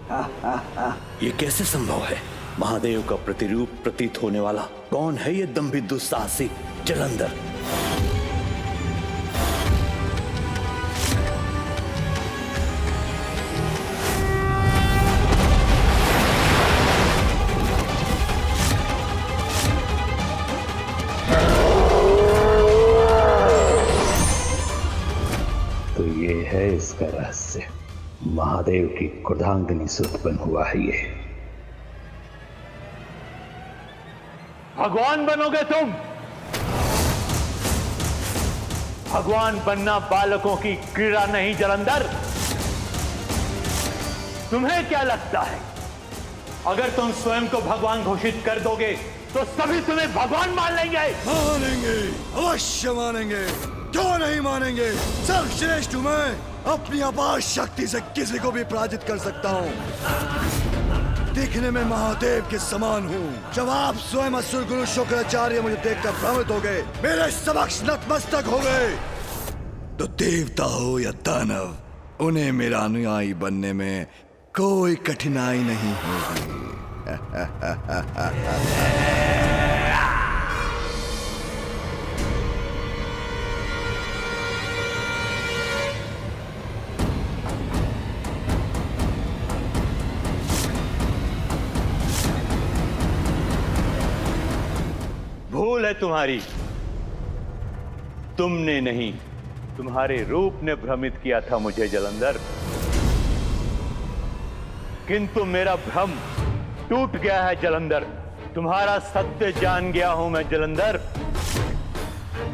ये कैसे संभव है? महादेव का प्रतिरूप प्रतीत होने वाला कौन है ये दंभित दुस्साहसी जलंधर? तो ये है इसका रहस्य। महादेव की क्रोधांगिनी से उत्पन्न हुआ है ये। भगवान बनोगे तुम? भगवान बनना बालकों की क्रीड़ा नहीं जलंधर। तुम्हें क्या लगता है अगर तुम स्वयं को भगवान घोषित कर दोगे तो सभी तुम्हें भगवान मान लेंगे? मानेंगे, अवश्य मानेंगे। क्यों नहीं मानेंगे? सर्वश्रेष्ठ हूं मैं। अपनी अपार शक्ति से किसी को भी पराजित कर सकता हूँ। दिखने में महादेव के समान हूँ। जब आप स्वयं असुर गुरु शुक्राचार्य मुझे देखकर भ्रमित हो गए, मेरे समक्ष नतमस्तक हो गए, तो देवता हो या दानव, उन्हें मेरा अनुयायी बनने में कोई कठिनाई नहीं होगी। भूल है तुम्हारी। तुमने नहीं, तुम्हारे रूप ने भ्रमित किया था मुझे जलंधर। किंतु मेरा भ्रम टूट गया है जलंधर। तुम्हारा सत्य जान गया हूं मैं जलंधर।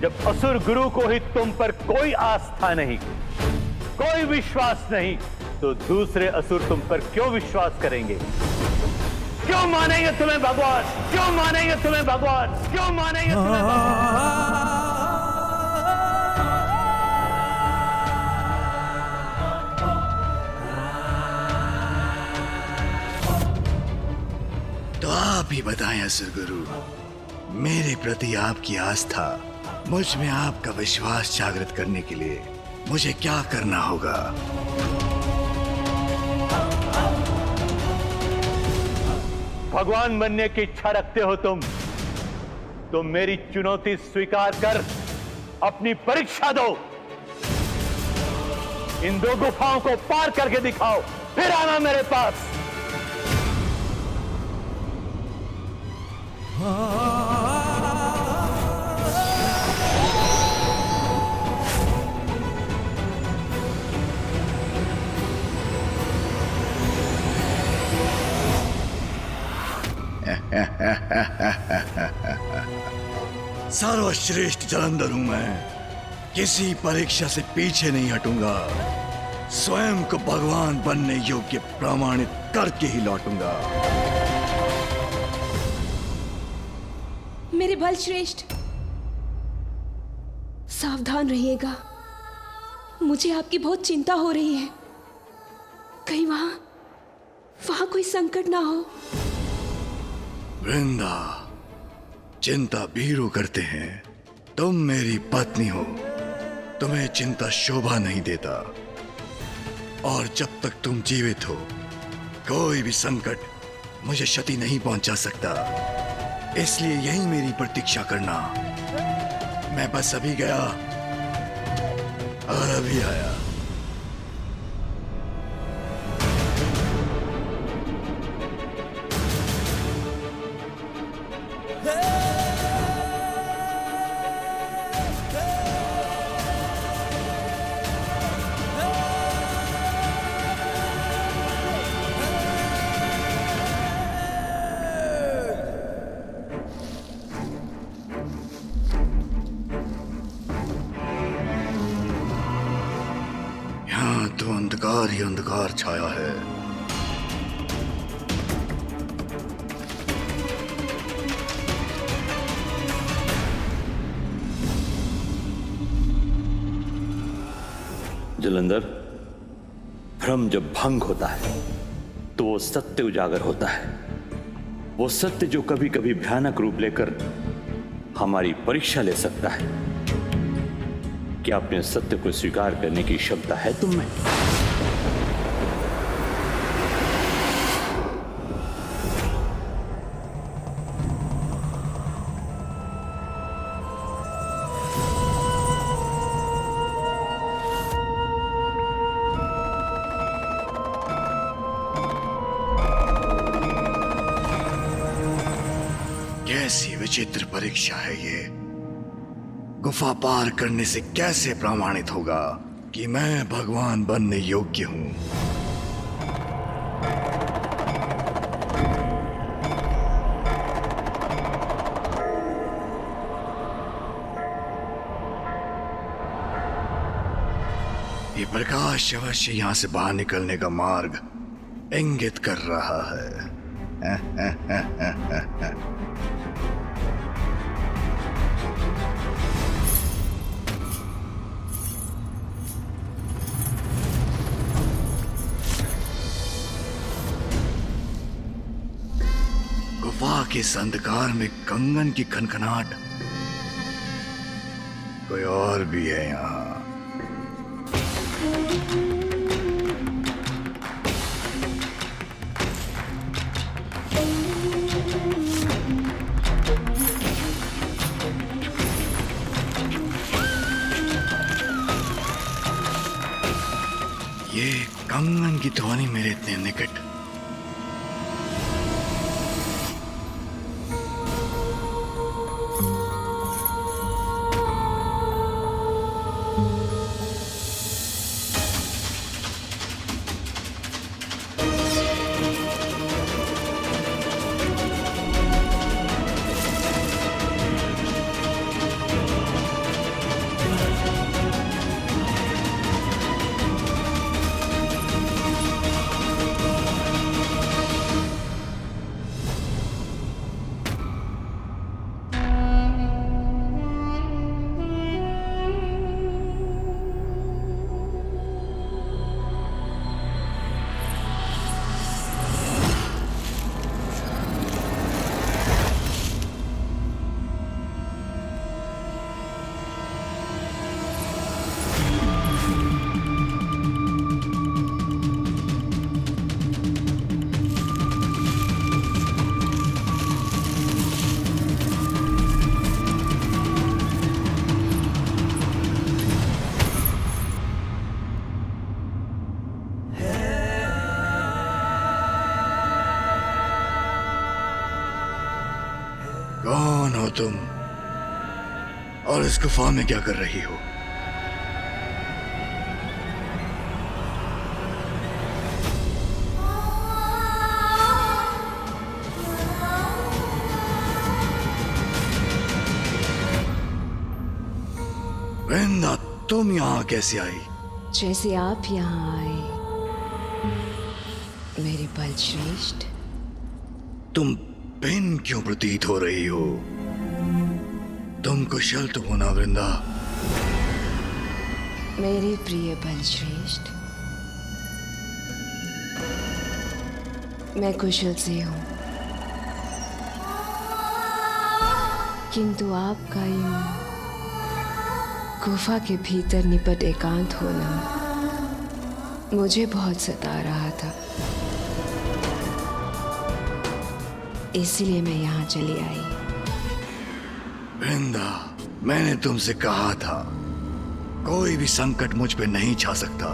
जब असुर गुरु को ही तुम पर कोई आस्था नहीं, कोई विश्वास नहीं, तो दूसरे असुर तुम पर क्यों विश्वास करेंगे? क्यों मानेंगे तुम्हें भगवान? क्यों मानेंगे तुम्हें भगवान? क्यों मानेंगे तुम्हें भगवान? तो आप ही बताएं असुर गुरु, मेरे प्रति आपकी आस्था, मुझ में आपका विश्वास जागृत करने के लिए मुझे क्या करना होगा? भगवान बनने की इच्छा रखते हो तुम, तो मेरी चुनौती स्वीकार कर अपनी परीक्षा दो। इन दो गुफाओं को पार करके दिखाओ, फिर आना मेरे पास। सर्वश्रेष्ठ जलंधर हूं मैं। किसी परीक्षा से पीछे नहीं हटूंगा। स्वयं को भगवान बनने योग्य प्रमाणित करके ही लौटूंगा। मेरे बल श्रेष्ठ, सावधान रहिएगा। मुझे आपकी बहुत चिंता हो रही है। कहीं वहां कोई संकट ना हो। वृंदा, चिंता वीरू करते हैं। तुम मेरी पत्नी हो, तुम्हें चिंता शोभा नहीं देता। और जब तक तुम जीवित हो, कोई भी संकट मुझे क्षति नहीं पहुंचा सकता। इसलिए यही मेरी प्रतीक्षा करना। मैं बस अभी गया और अभी आया। तो अंधकार ही अंधकार छाया है। जलंधर, भ्रम जब भंग होता है तो वो सत्य उजागर होता है। वो सत्य जो कभी कभी भयानक रूप लेकर हमारी परीक्षा ले सकता है। क्या अपने सत्य को स्वीकार करने की क्षमता है तुम में? कैसी विचित्र परीक्षा है ये। गुफा पार करने से कैसे प्रमाणित होगा कि मैं भगवान बनने योग्य हूं? ये प्रकाश अवश्य यहां से बाहर निकलने का मार्ग इंगित कर रहा है। गुफा के इस अंधकार में कंगन की खनखनाहट, कोई और भी है यहाँ। ये कंगन की ध्वनि मेरे इतने निकट। कौन हो तुम और इस गुफा में क्या कर रही हो? वृंदा, तुम यहाँ कैसे आई? जैसे आप यहाँ आए मेरे बलश्रेष्ठ। तुम भिन्न क्यों प्रतीत हो रही हो? तुम कुशल तो हो ना वृंदा? मेरे प्रिय बलश्रेष्ठ, मैं कुशल से हूँ, किंतु आपका यूं गुफा के भीतर निपट एकांत होना मुझे बहुत सता रहा था। इसलिए मैं यहाँ चली आई। वृंदा, मैंने तुमसे कहा था कोई भी संकट मुझ पे नहीं छा सकता।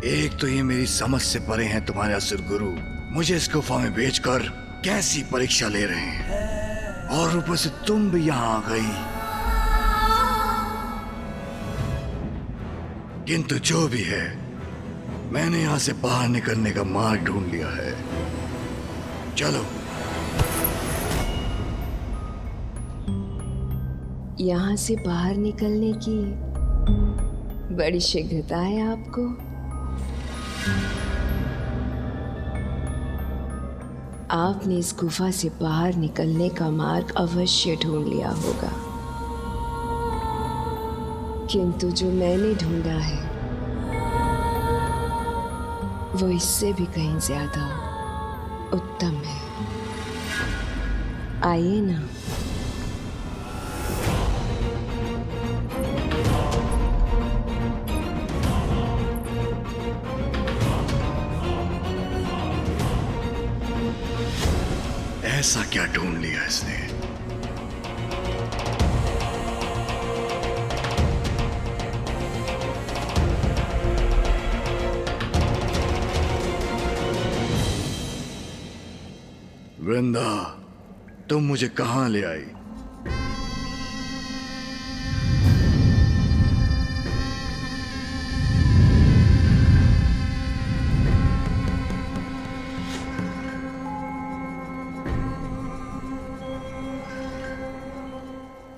एक तो ये मेरी समझ से परे हैं तुम्हारे असुर गुरु, मुझे इस गुफा में भेजकर कैसी परीक्षा ले रहे हैं, और ऊपर से तुम भी यहाँ आ गई। किंतु जो भी है, मैंने यहां से बाहर निकलने का मार्ग ढूंढ लिया है। चलो। यहाँ से बाहर निकलने की बड़ी शीघ्रता है आपको। आपने इस गुफा से बाहर निकलने का मार्ग अवश्य ढूंढ लिया होगा, किंतु जो मैंने ढूंढा है वो इससे भी कहीं ज्यादा उत्तम है। आइए ना। ऐसा क्या ढूंढ लिया इसने? वृंदा, तुम मुझे कहां ले आई?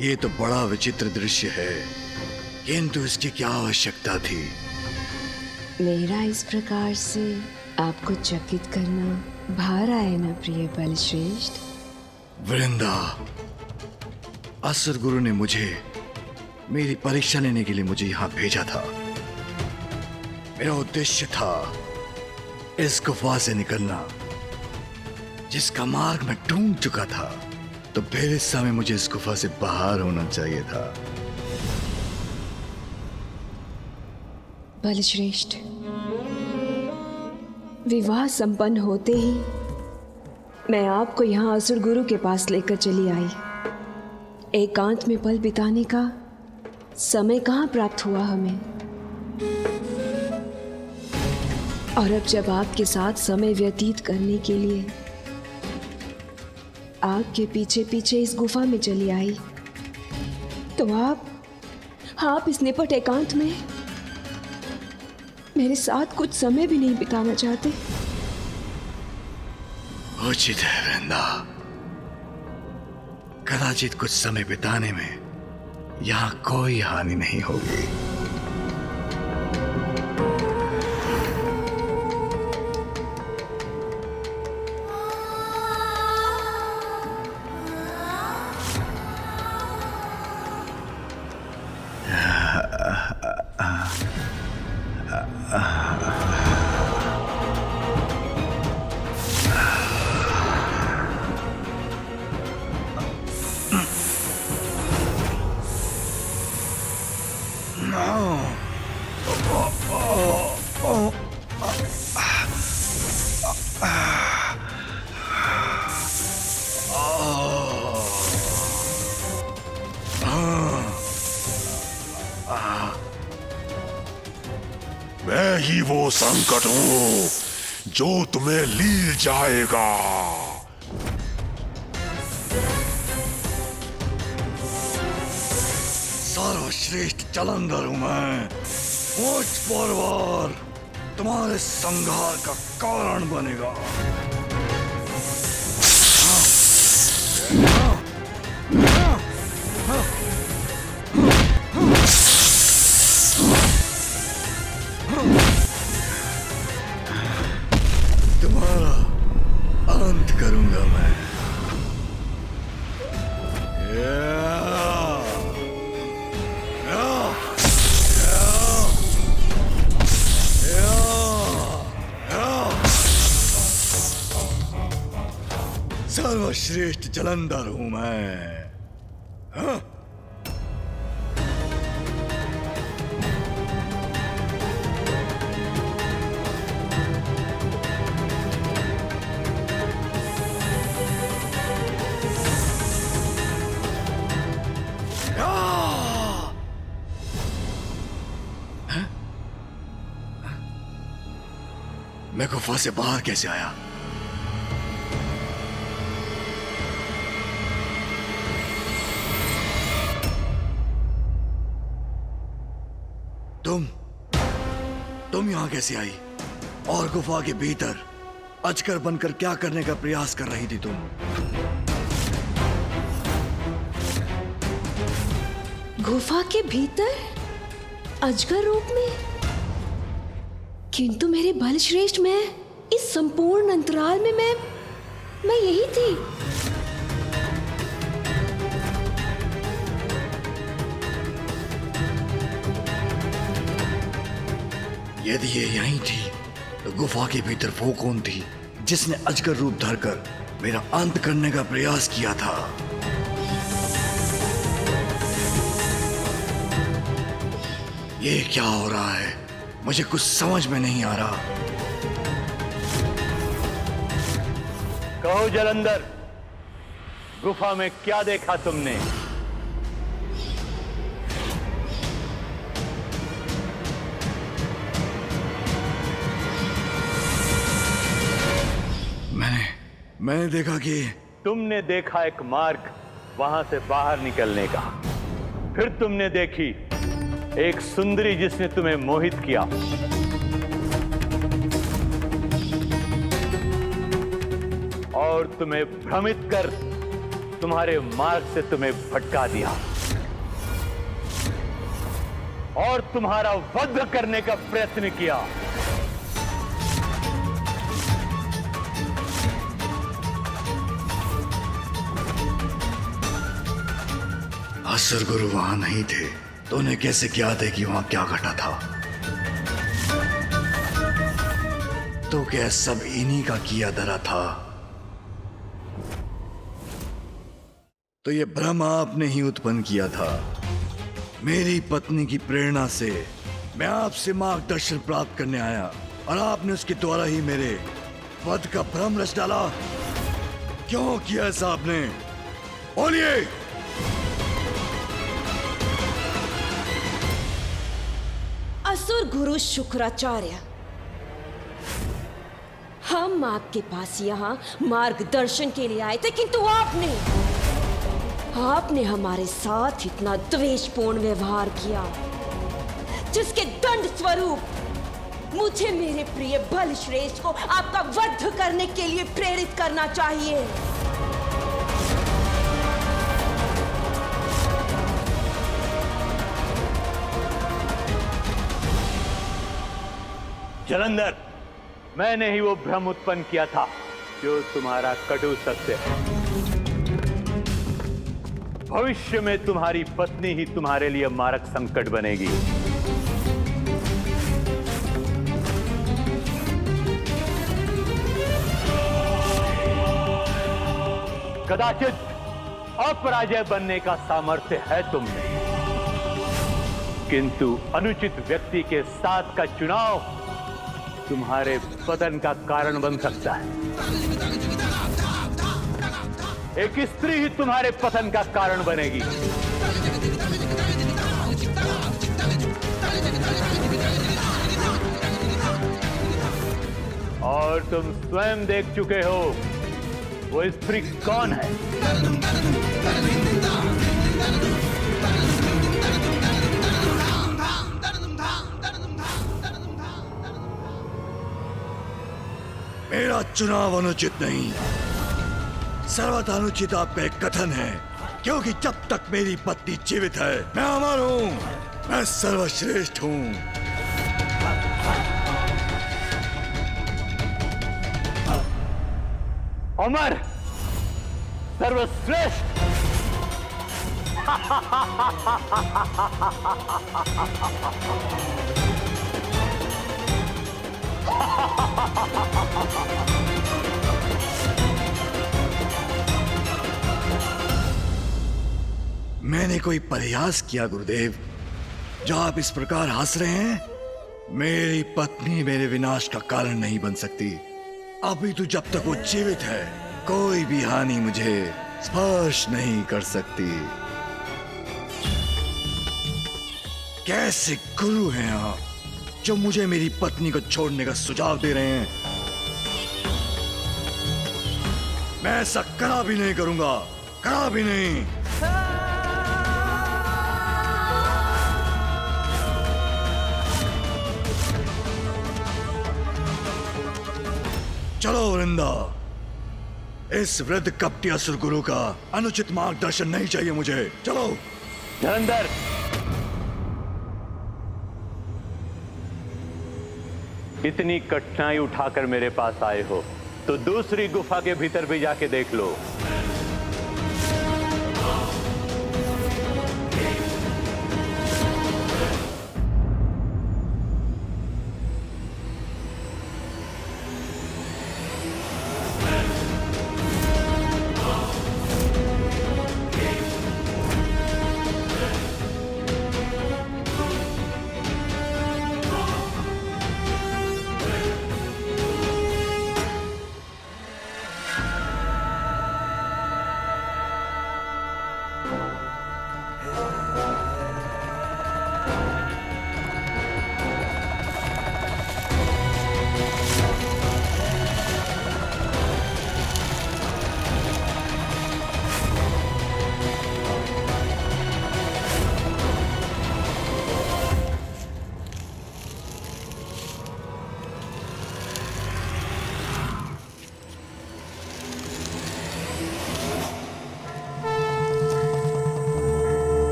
ये तो बड़ा विचित्र दृश्य है, किंतु इसकी क्या आवश्यकता थी? मेरा इस प्रकार से आपको चकित करना भार आए ना प्रिय बलश्रेष्ठ? वृंदा, असुर गुरु ने मुझे मेरी परीक्षा लेने के लिए मुझे यहां भेजा था। मेरा उद्देश्य था इस गुफा से निकलना, जिसका मार्ग मैं ढूंढ चुका था। तो फिर इस समय मुझे इस गुफा से बाहर होना चाहिए था। बलश्रेष्ठ, विवाह संपन्न होते ही मैं आपको यहाँ असुर गुरु के पास लेकर चली आई। एकांत में पल बिताने का समय कहाँ प्राप्त हुआ हमें। और अब जब आपके साथ समय व्यतीत करने के लिए आपके पीछे पीछे इस गुफा में चली आई, तो आप इस निपट एकांत में मेरे साथ कुछ समय भी नहीं बिताना चाहते? उचित है वृंदा, कदाचित कुछ समय बिताने में यहां कोई हानि नहीं होगी। मैं ही वो संकट हूं जो तुम्हें लील जाएगा। सर्वश्रेष्ठ जलंधर हूं मैं। मुझ पर वार तुम्हारे संहार का कारण बनेगा। तुम्हारा अंत करूंगा मैं। सर्वश्रेष्ठ जलंधर हूं मैं। हाँ? मैं गुफा से बाहर कैसे आया? तुम यहां कैसे आई? और गुफा के भीतर अजगर बनकर क्या करने का प्रयास कर रही थी तुम? गुफा के भीतर अजगर रूप में? किंतु मेरे बलश्रेष्ठ, मैं इस संपूर्ण अंतराल में मैं यही थी। यदि ये यहीं थी तो गुफा के भीतर वो कौन थी जिसने अजगर रूप धरकर मेरा अंत करने का प्रयास किया था? ये क्या हो रहा है? मुझे कुछ समझ में नहीं आ रहा। कहो जलंधर, गुफा में क्या देखा तुमने? मैंने देखा कि तुमने देखा एक मार्ग वहां से बाहर निकलने का, फिर तुमने देखी एक सुंदरी जिसने तुम्हें मोहित किया, और तुम्हें भ्रमित कर तुम्हारे मार्ग से तुम्हें भटका दिया और तुम्हारा वध करने का प्रयत्न किया। असुर गुरु वहां नहीं थे तो उन्हें कैसे ज्ञात है कि वहां क्या घटा था? तो क्या सब इन्हीं का किया धरा था? तो ये भ्रम आपने ही उत्पन्न किया था। मेरी पत्नी की प्रेरणा से मैं आपसे मार्गदर्शन प्राप्त करने आया और आपने उसके द्वारा ही मेरे वध का भ्रम रच डाला। क्यों किया ऐसा आपने? बोलिए। असुर गुरु शुक्राचार्य, हम आपके पास यहाँ मार्गदर्शन के लिए आए थे, किंतु आपने हमारे साथ इतना द्वेषपूर्ण व्यवहार किया जिसके दंड स्वरूप मुझे मेरे प्रिय बलश्रेष्ठ को आपका वध करने के लिए प्रेरित करना चाहिए। जलंधर, मैंने ही वो भ्रम उत्पन्न किया था जो तुम्हारा कटु सत्य है। भविष्य में तुम्हारी पत्नी ही तुम्हारे लिए मारक संकट बनेगी। कदाचित अपराजय बनने का सामर्थ्य है तुमने, किंतु अनुचित व्यक्ति के साथ का चुनाव तुम्हारे पतन का कारण बन सकता है। एक स्त्री ही तुम्हारे पतन का कारण बनेगी। और तुम स्वयं देख चुके हो वो स्त्री कौन है। मेरा चुनाव अनुचित नहीं, सर्वथा अनुचित आपका एक कथन है, क्योंकि जब तक मेरी पत्नी जीवित है मैं अमर हूं, मैं सर्वश्रेष्ठ हूं। अमर, सर्वश्रेष्ठ। मैंने कोई प्रयास किया गुरुदेव जो आप इस प्रकार हंस रहे हैं? मेरी पत्नी मेरे विनाश का कारण नहीं बन सकती। अभी तो जब तक वो जीवित है कोई भी हानि मुझे स्पर्श नहीं कर सकती। कैसे गुरु हैं आप जो मुझे मेरी पत्नी को छोड़ने का सुझाव दे रहे हैं? मैं ऐसा करा भी नहीं करूंगा, करा भी नहीं। चलो वृंदा, इस वृद्ध कपटी असुर गुरु का अनुचित मार्गदर्शन नहीं चाहिए मुझे। चलो। जलंधर, इतनी कठिनाई उठाकर मेरे पास आए हो तो दूसरी गुफा के भीतर भी जाके देख लो।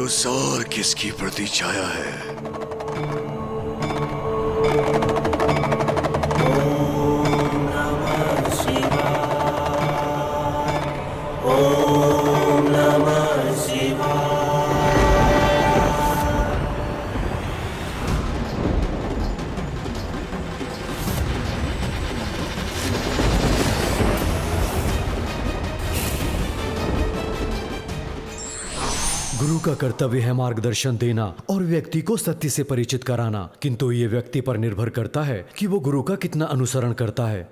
उस और किसकी प्रतिछाया है? गुरु का कर्तव्य है मार्गदर्शन देना और व्यक्ति को सत्य से परिचित कराना, किंतु ये व्यक्ति पर निर्भर करता है कि वो गुरु का कितना अनुसरण करता है।